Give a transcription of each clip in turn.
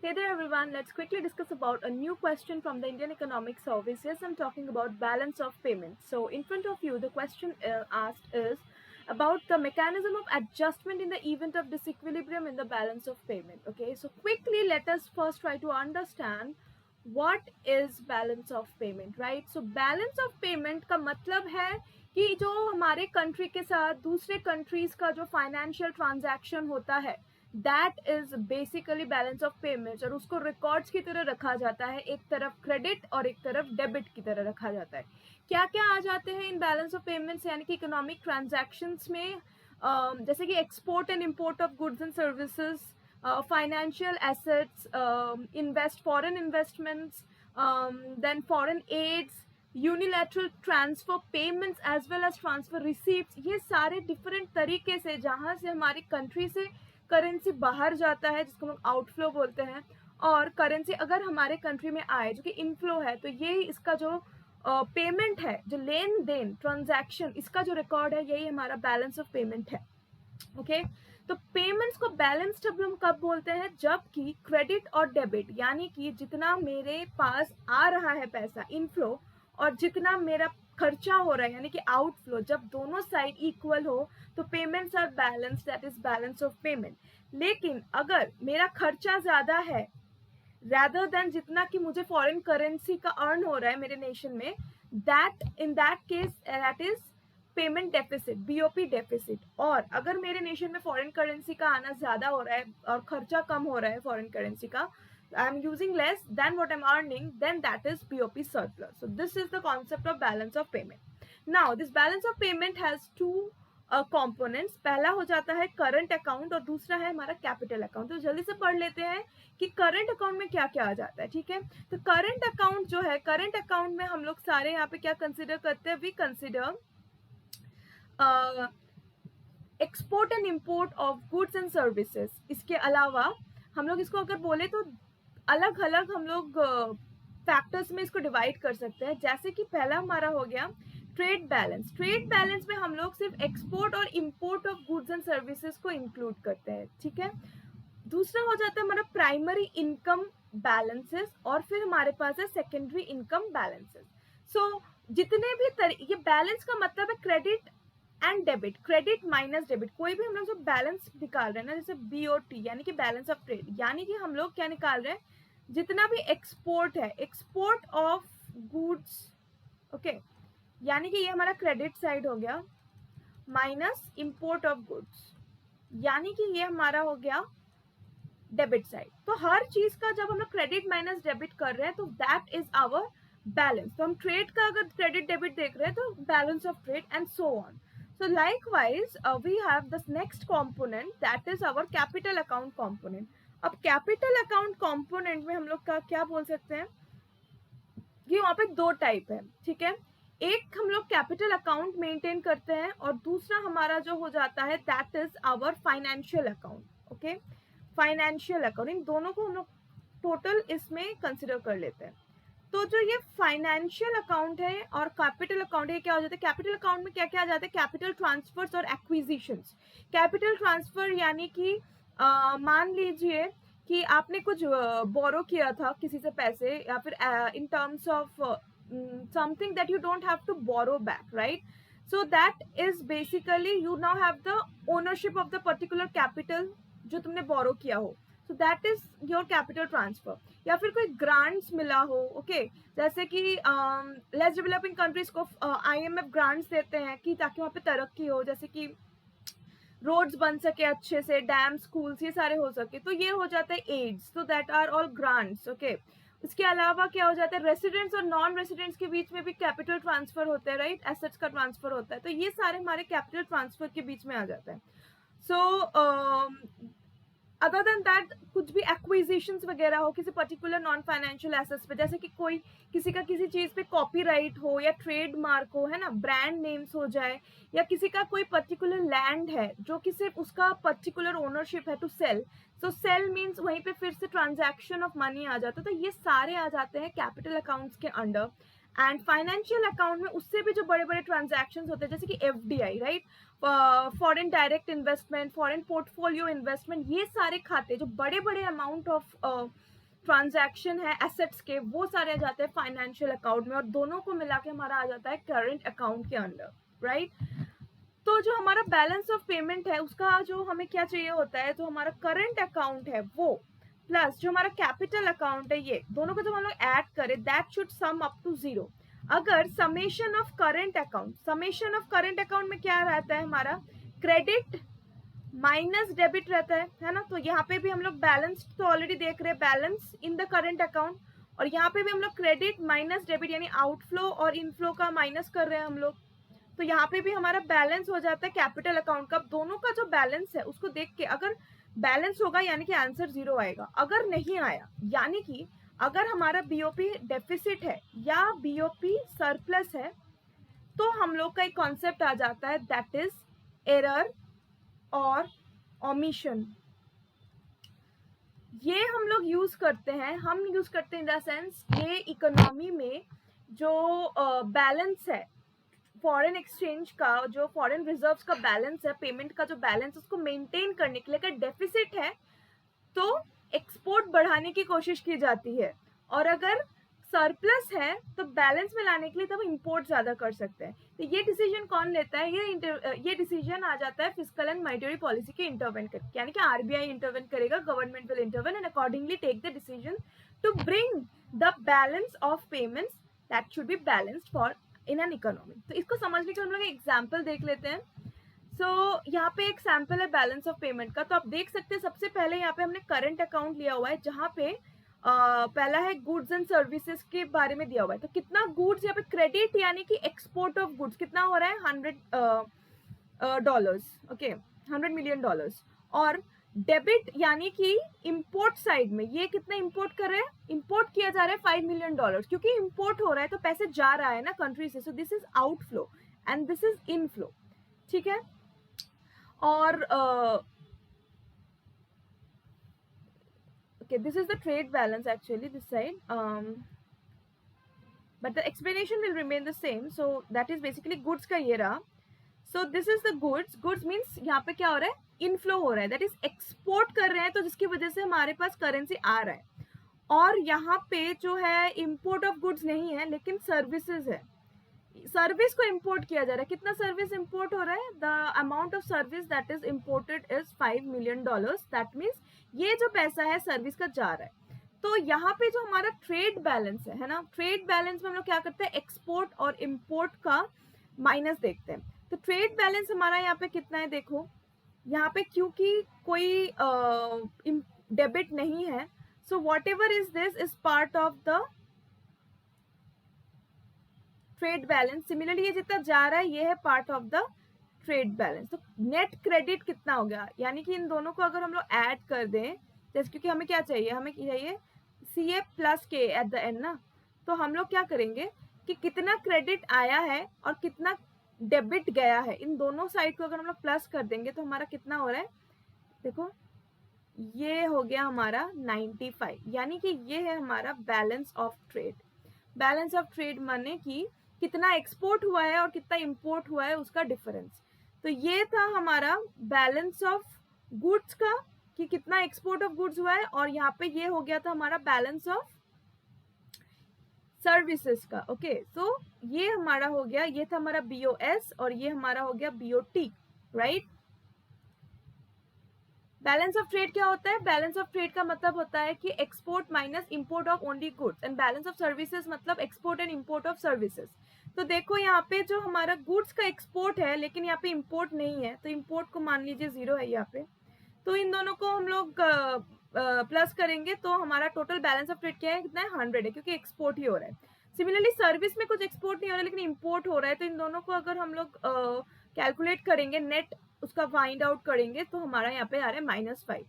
Hey there everyone, let's quickly discuss about a new question from the Indian Economic Service. Yes, I'm talking about balance of payments. So in front of you, the question asked is about the mechanism of adjustment in the event of disequilibrium in the balance of payment. Okay, so quickly let us first try to understand what is balance of payment, right? So balance of payment का मतलब है कि जो हमारे country के साथ दूसरे countries का जो फाइनेंशियल ट्रांजैक्शन होता है that is basically balance of payments, और उसको रिकॉर्ड्स की तरह रखा जाता है, एक तरफ क्रेडिट और एक तरफ डेबिट की तरह रखा जाता है. क्या क्या आ जाते हैं इन बैलेंस ऑफ पेमेंट्स यानी कि इकोनॉमिक ट्रांजैक्शंस में, जैसे कि export and import of goods and services, financial assets, foreign investments, then foreign aids, unilateral transfer payments as well as transfer receipt. ये सारे डिफरेंट तरीके से जहाँ से हमारी कंट्री से करेंसी बाहर जाता है जिसको हम आउटफ्लो बोलते हैं, और करेंसी अगर हमारे कंट्री में आए जो कि इनफ्लो है, तो ये इसका जो पेमेंट है, जो लेन देन ट्रांजैक्शन, इसका जो रिकॉर्ड है, यही हमारा बैलेंस ऑफ पेमेंट है. ओके तो पेमेंट्स को बैलेंस्ड हम कब बोलते हैं? जबकि क्रेडिट और डेबिट यानी कि जितना मेरे पास आ रहा है पैसा इनफ्लो और जितना मेरा खर्चा हो रहा है यानी कि आउटफ्लो, जब दोनों साइड इक्वल हो तो payments are balance, that is balance of payment. लेकिन अगर मेरा खर्चा ज्यादा है rather than जितना कि मुझे फॉरेन करेंसी का अर्न हो रहा है मेरे नेशन में, that in that case that is payment deficit, BOP deficit. और अगर मेरे नेशन में फॉरेन करेंसी का आना ज्यादा हो रहा है और खर्चा कम हो रहा है फॉरेन करेंसी का, I am using less than what I am earning, then that is BOP surplus. So this is the concept of balance of payment. Now this balance of payment has two components. पहला हो जाता है current account और दूसरा है हमारा capital account. तो जल्दी से पढ़ लेते हैं कि करंट अकाउंट में क्या क्या आ जाता है. ठीक है, तो करंट अकाउंट जो है, करंट अकाउंट में हम लोग सारे यहाँ पे क्या कंसिडर करते हैं? We consider export and import of goods and services. इसके अलावा हम लोग इसको अगर बोले तो अलग अलग हम लोग फैक्टर्स में इसको डिवाइड कर सकते हैं. जैसे कि पहला हमारा हो गया ट्रेड बैलेंस. ट्रेड बैलेंस में हम लोग सिर्फ एक्सपोर्ट और import of goods and services को इंक्लूड करते हैं. ठीक है, दूसरा हो जाता है हमारा प्राइमरी इनकम बैलेंसेस, और फिर हमारे पास है सेकेंडरी इनकम बैलेंसेस. सो जितने भी ये बैलेंस का मतलब है credit and debit, credit minus debit. कोई भी हम लोग जो बैलेंस निकाल रहे हैं ना, जैसे बीओटी यानी कि बैलेंस ऑफ ट्रेड, यानी कि हम लोग क्या निकाल रहे हैं? जितना भी एक्सपोर्ट है, एक्सपोर्ट ऑफ गुड्स, ओके, यानी कि ये हमारा क्रेडिट साइड हो गया, माइनस इंपोर्ट ऑफ गुड्स यानी कि ये हमारा हो गया डेबिट साइड. तो हर चीज का जब हम लोग क्रेडिट माइनस डेबिट कर रहे हैं तो दैट इज आवर बैलेंस. तो हम ट्रेड का अगर क्रेडिट डेबिट देख रहे हैं तो balance of trade and so on. So likewise, we have this next component that is our capital account component. अब capital account component में हम लोग का क्या बोल सकते हैं कि वहाँ पे दो टाइप है. ठीक है, एक हम लोग कैपिटल अकाउंट मेंटेन करते हैं और दूसरा हमारा जो हो जाता है that is our financial account. Okay, financial account, इन दोनों को हम लोग टोटल इसमें कंसिडर कर लेते हैं. तो जो ये फाइनेंशियल अकाउंट है और कैपिटल अकाउंट है, क्या हो जाता है? कैपिटल अकाउंट में क्या क्या आ जाता है? कैपिटल ट्रांसफर्स और एक्विजिशंस. कैपिटल ट्रांसफर यानी कि मान लीजिए कि आपने कुछ बोरो किया था किसी से पैसे, या फिर in terms of something that you don't have to borrow back, right? So that is basically you now have the ownership of the particular capital जो तुमने बोरो किया हो. So that is your capital transfer. या फिर कोई grants मिला हो, okay, जैसे कि लेस डेवलपिंग कंट्रीज को आईएमएफ ग्रांट्स देते हैं कि ताकि वहाँ पे तरक्की हो, जैसे कि रोड्स बन सके अच्छे से, डैम, स्कूल्स, ये सारे हो सके, तो ये हो जाता है एड्स. तो that are all grants. Okay, इसके अलावा क्या हो जाता है? रेसिडेंट्स और नॉन रेसिडेंट्स के बीच में भी कैपिटल ट्रांसफर होता है, राइट? एसेट्स का ट्रांसफर होता है. तो ये सारे हमारे कैपिटल ट्रांसफर के बीच में आ जाता है. सो अदर देन दैट कुछ भी एक्विजिशंस वगैरह हो किसी पर्टिकुलर नॉन फाइनेंशियल एसेट्स पे, जैसे कि कोई किसी का किसी चीज पे कॉपीराइट हो या ट्रेडमार्क हो, है ना, ब्रांड नेम्स हो जाए, या किसी का कोई पर्टिकुलर लैंड है जो कि सिर्फ उसका पर्टिकुलर ओनरशिप है to sell. So sell means वहीं पे फिर से ट्रांजैक्शन ऑफ मनी आ जाता है. तो ये सारे आ जाते हैं कैपिटल अकाउंट्स के अंडर. एंड फाइनेंशियल अकाउंट में उससे भी जो बड़े बड़े ट्रांजैक्शंस होते हैं जैसे कि FDI, right, foreign direct investment, foreign portfolio investment, ये सारे खाते जो बड़े बड़े अमाउंट ऑफ ट्रांजैक्शन है एसेट्स के, वो सारे आ जाते हैं फाइनेंशियल अकाउंट में, और दोनों को मिला के हमारा आ जाता है करंट अकाउंट के अंडर, राइट। तो जो हमारा बैलेंस ऑफ पेमेंट है उसका जो हमें क्या चाहिए होता है, जो हमारा करंट अकाउंट है वो प्लस जो हमारा कैपिटल अकाउंट है, ये दोनों को जब हम लोग ऐड करें that should sum up to 0। अगर समेशन ऑफ करंट अकाउंट में क्या रहता है हमारा, क्रेडिट माइनस डेबिट रहता है ना। तो यहाँ पे भी हम लोग बैलेंस तो ऑलरेडी देख रहे हैं, balance in the current account, और यहाँ पे भी हम लोग क्रेडिट माइनस डेबिट यानी आउटफ्लो और इनफ्लो का माइनस कर रहे हैं हम लोग। तो यहाँ पे भी हमारा बैलेंस हो जाता है कैपिटल अकाउंट का। दोनों का जो बैलेंस है उसको देख के अगर बैलेंस होगा यानी कि आंसर 0 आएगा, अगर नहीं आया यानी कि अगर हमारा बीओपी डेफिसिट है या बीओपी सरप्लस है, तो हम लोग का एक कॉन्सेप्ट आ जाता है दैट इज एरर और ओमिशन। ये हम लोग यूज करते हैं इन द सेंस ये इकोनॉमी में जो बैलेंस है फॉरेन एक्सचेंज का, जो फॉरेन रिजर्व्स का बैलेंस है, पेमेंट का जो बैलेंस, उसको मेंटेन करने के लिए अगर डेफिसिट है तो एक्सपोर्ट बढ़ाने की कोशिश की जाती है, और अगर सरप्लस है तो बैलेंस में लाने के लिए तब इंपोर्ट ज्यादा कर सकते हैं। तो ये डिसीजन कौन लेता है, ये डिसीजन आ जाता है फिस्कल एंड मॉनेटरी पॉलिसी के इंटरवेंट करके, यानी कि आरबीआई इंटरवेंट करेगा, government will intervene and accordingly take the decision to bring the balance of payments that should be balanced for in an economy. तो इसको समझने के हम लोग एग्जाम्पल देख लेते हैं। यहाँ पे एक सैंपल है बैलेंस ऑफ पेमेंट का। तो आप देख सकते हैं सबसे पहले यहाँ पे हमने करंट अकाउंट लिया हुआ है, जहाँ पे पहला है गुड्स एंड सर्विसेज के बारे में दिया हुआ है। तो कितना गुड्स यहाँ पे क्रेडिट यानी कि एक्सपोर्ट ऑफ गुड्स कितना हो रहा है, $100, ओके, $100 million। और डेबिट यानी कि इंपोर्ट साइड में ये कितना इंपोर्ट कर रहे हैं, इंपोर्ट किया जा रहा है $5 million, क्योंकि इंपोर्ट हो रहा है तो पैसे जा रहा है ना कंट्री से, सो this is outflow and this is inflow, ठीक है। और okay, this is the trade balance actually this side, but the explanation will remain the same, so that is basically goods का ये रहा। so this is the goods means यहाँ पे क्या हो रहा है, इनफ्लो हो रहा है, that is एक्सपोर्ट कर रहे हैं, तो जिसकी वजह से हमारे पास करेंसी आ रहा है। और यहाँ पे जो है इम्पोर्ट ऑफ गुड्स नहीं है लेकिन सर्विसेज है, सर्विस को इंपोर्ट किया जा रहा है। कितना सर्विस इंपोर्ट हो रहा है, the amount of service that is imported is $5 million, that means ये जो पैसा है सर्विस का जा रहा है। तो यहाँ पे जो हमारा ट्रेड बैलेंस है ना, ट्रेड बैलेंस में हम लोग क्या करते हैं, एक्सपोर्ट और इम्पोर्ट का माइनस देखते हैं। तो ट्रेड बैलेंस हमारा यहाँ पे कितना है, देखो यहाँ पे क्योंकि कोई डेबिट नहीं है, so what ever is this is part of the trade balance. Similarly ये जितना जा रहा है ये है part of the trade balance. तो नेट क्रेडिट कितना हो गया, यानी कि इन दोनों को अगर हम लोग ऐड कर दें, जैसे क्योंकि हमें क्या चाहिए, हमें चाहिए CA plus K at the end ना, तो हम लोग क्या करेंगे कि कितना क्रेडिट आया है और कितना डेबिट गया है, इन दोनों साइड को अगर हम लोग प्लस कर देंगे तो हमारा कितना हो रहा है, देखो ये हो गया हमारा 95, यानी कि ये है हमारा balance of trade. Balance of trade माने कि कितना एक्सपोर्ट हुआ है और कितना इंपोर्ट हुआ है उसका डिफरेंस। तो ये था हमारा बैलेंस ऑफ गुड्स का कि कितना एक्सपोर्ट ऑफ गुड्स हुआ है, और यहाँ पे ये हो गया था हमारा बैलेंस ऑफ सर्विसेज का। ओके, सो ये हमारा हो गया, ये था हमारा BOS और ये हमारा हो गया BOT, right. Balance of trade क्या होता है, बैलेंस ऑफ ट्रेड का मतलब होता है कि export minus import of only goods, and balance of services मतलब export and import of services. तो देखो यहाँ पे जो हमारा गुड्स का एक्सपोर्ट है लेकिन यहाँ पे इंपोर्ट नहीं है, तो इंपोर्ट को मान लीजिए 0 है यहाँ पे, तो इन दोनों को हम लोग प्लस करेंगे तो हमारा टोटल बैलेंस ऑफ ट्रेड क्या है, कितना है, 100 है, क्योंकि एक्सपोर्ट ही हो रहा है। सिमिलरली सर्विस में कुछ एक्सपोर्ट नहीं हो रहा है लेकिन इंपोर्ट हो रहा है, तो इन दोनों को अगर हम लोग कैलकुलेट करेंगे, नेट उसका फाइंड आउट करेंगे, तो हमारा यहाँ पे आ रहा है -5।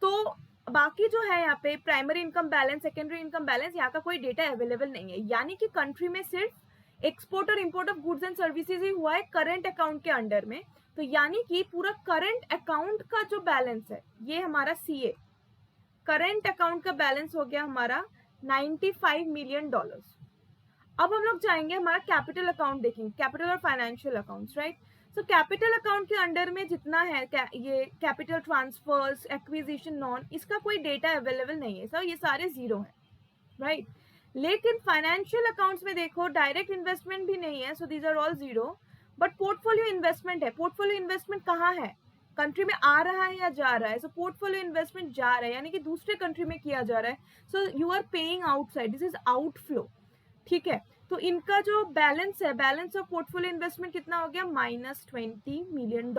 तो बाकी जो है यहाँ पे primary income balance, secondary income balance, यहाँ का कोई डेटा अवेलेबल नहीं है, यानी कि कंट्री में सिर्फ एक्सपोर्ट और import of goods and services ही हुआ है करंट अकाउंट के अंडर में। तो यानी कि पूरा करंट अकाउंट का जो बैलेंस है ये हमारा CA, करंट अकाउंट का बैलेंस हो गया हमारा $95 million। अब हम लोग जाएंगे हमारा कैपिटल अकाउंट देखेंगे, कैपिटल और financial accounts, right. So capital account के अंडर में जितना है ये कैपिटल ट्रांसफर्स, एक्विजिशन, नॉन, इसका कोई डेटा अवेलेबल नहीं है, सर ये सारे जीरो हैं, राइट। लेकिन फाइनेंशियल अकाउंट्स में देखो डायरेक्ट इन्वेस्टमेंट भी नहीं है, so these are all zero, but portfolio investment है। पोर्टफोलियो इन्वेस्टमेंट कहाँ है, कंट्री में आ रहा है या जा रहा है, सो पोर्टफोलियो इन्वेस्टमेंट जा रहा है यानी कि दूसरे कंट्री में किया जा रहा है, so you are paying outside, this is outflow, ठीक है। तो इनका जो बैलेंस है, बैलेंस ऑफ पोर्टफोलियो इन्वेस्टमेंट कितना हो गया, -$20 मिलियन।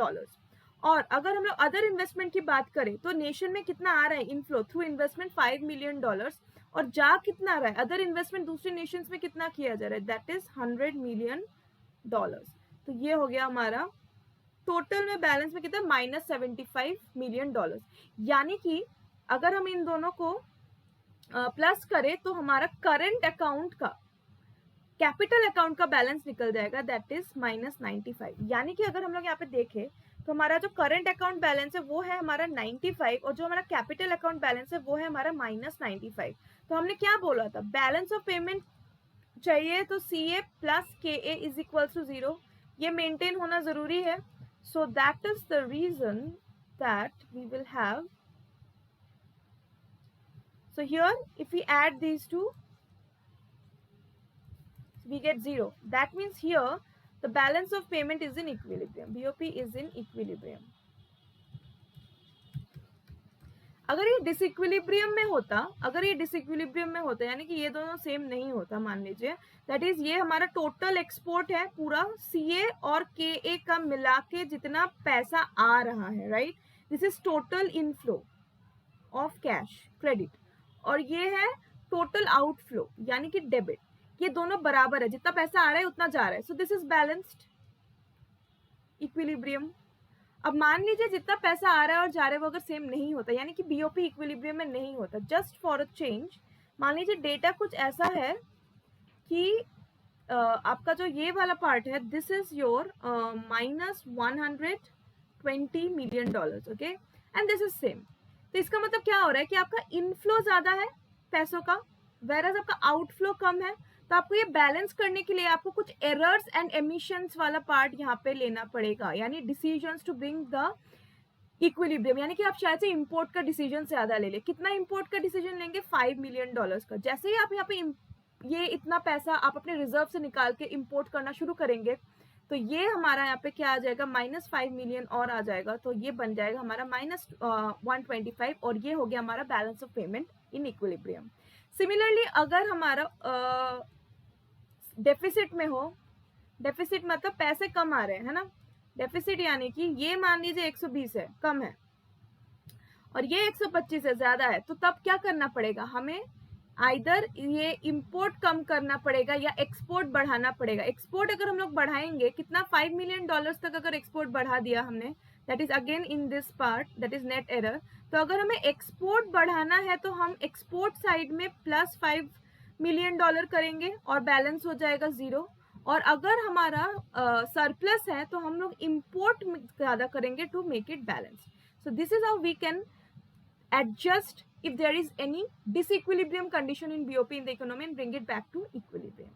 और अगर हम लोग अदर इन्वेस्टमेंट की बात करें तो नेशन में कितना आ रहा है इनफ्लो थ्रू इन्वेस्टमेंट, $5 मिलियन, और जा कितना रहा है, अदर इन्वेस्टमेंट दूसरे नेशंस में कितना किया जा रहा है, दैट इज $100 मिलियन। तो ये हो गया हमारा टोटल में बैलेंस में कितना, -$75 मिलियन। यानी कि अगर हम इन दोनों को प्लस करें तो हमारा करंट अकाउंट का, कैपिटल अकाउंट का बैलेंस निकल जाएगा, दैट इज -95। यानी कि अगर हम लोग यहाँ पे देखें तो हमारा जो करंट अकाउंट बैलेंस है वो है हमारा 95, और जो हमारा कैपिटल अकाउंट बैलेंस है वो है हमारा -95। तो हमने क्या बोला था, बैलेंस ऑफ पेमेंट चाहिए तो CA + KA is equal to 0, ये मेंटेन होना जरूरी है। So that is the reason that we will have, so here if we add these two we get 0, that means here the balance of payment is in equilibrium, BOP is in equilibrium। अगर ये disequilibrium में होता, यानी कि ये दोनों same नहीं होता, मान लीजिए दैट इज ये हमारा टोटल एक्सपोर्ट है पूरा CA और KA का मिला के जितना पैसा आ रहा है, right, this is total inflow of cash, credit, और ये है टोटल आउटफ्लो यानी कि डेबिट, ये दोनों बराबर है, जितना पैसा आ रहा है उतना जा रहा है, सो दिस इज बैलेंस्ड इक्विलिब्रियम। अब मान लीजिए जितना पैसा आ रहा है और जा रहा है वो अगर सेम नहीं होता, यानी कि BOP इक्विलिब्रियम में नहीं होता, जस्ट फॉर अ चेंज मान लीजिए डेटा कुछ ऐसा है कि आपका जो ये वाला पार्ट है this is your -$120 million, okay, and this is same. तो इसका मतलब क्या हो रहा है कि आपका इनफ्लो ज्यादा है पैसों का, वेरएज आपका आउटफ्लो कम है। तो आपको ये बैलेंस करने के लिए आपको कुछ एरर्स एंड एमिशंस वाला पार्ट यहाँ पे लेना पड़ेगा, यानी decisions to bring the equilibrium, यानी कि आप शायद से इंपोर्ट का डिसीजन ज्यादा ले ले। कितना इंपोर्ट का डिसीजन लेंगे, $5 मिलियन का। जैसे ही आप यहाँ पे ये इतना पैसा आप अपने रिजर्व से निकाल के इंपोर्ट करना शुरू करेंगे तो ये हमारा यहाँ पे क्या आ जाएगा, -$5 मिलियन और आ जाएगा, तो ये बन जाएगा हमारा -125, और ये हो गया हमारा balance of payment in equilibrium. Similarly अगर हमारा डेफिसिट में हो, डेफिसिट मतलब पैसे कम आ रहे हैं, है ना, डेफिसिट यानी कि ये मान लीजिए 120 है, कम है, और ये 125 है, ज्यादा है, तो तब क्या करना पड़ेगा हमें, आइदर ये इंपोर्ट कम करना पड़ेगा या एक्सपोर्ट बढ़ाना पड़ेगा। एक्सपोर्ट अगर हम लोग बढ़ाएंगे कितना, $5 मिलियन तक अगर एक्सपोर्ट बढ़ा दिया हमने, that is again in this part, that is net error. तो अगर हमें एक्सपोर्ट बढ़ाना है तो हम एक्सपोर्ट साइड में +$5 मिलियन करेंगे और बैलेंस हो जाएगा 0। और अगर हमारा सरप्लस है तो हम लोग इंपोर्ट ज्यादा करेंगे to make it balance. So this is how we can adjust if there is any disequilibrium condition in BOP in the economy and bring it back to equilibrium.